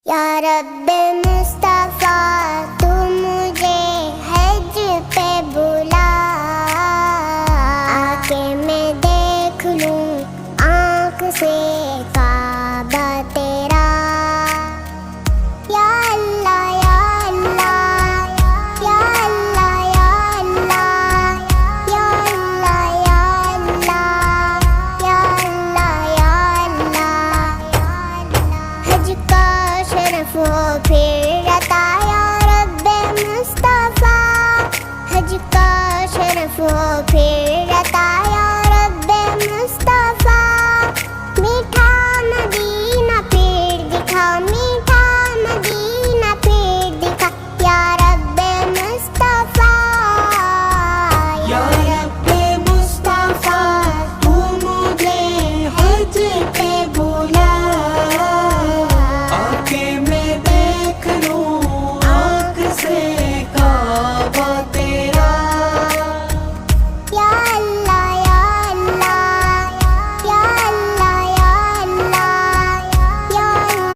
یا رب مصطفیٰ تو مجھے حج پہ بلا، آ کے میں دیکھ لوں آنکھ سے کعبہ تیرا۔ یا اللہ یا اللہ یا اللہ یا اللہ یا اللہ یا اللہ یا اللہ یا اللہ۔ حج کا شرف ہو پھر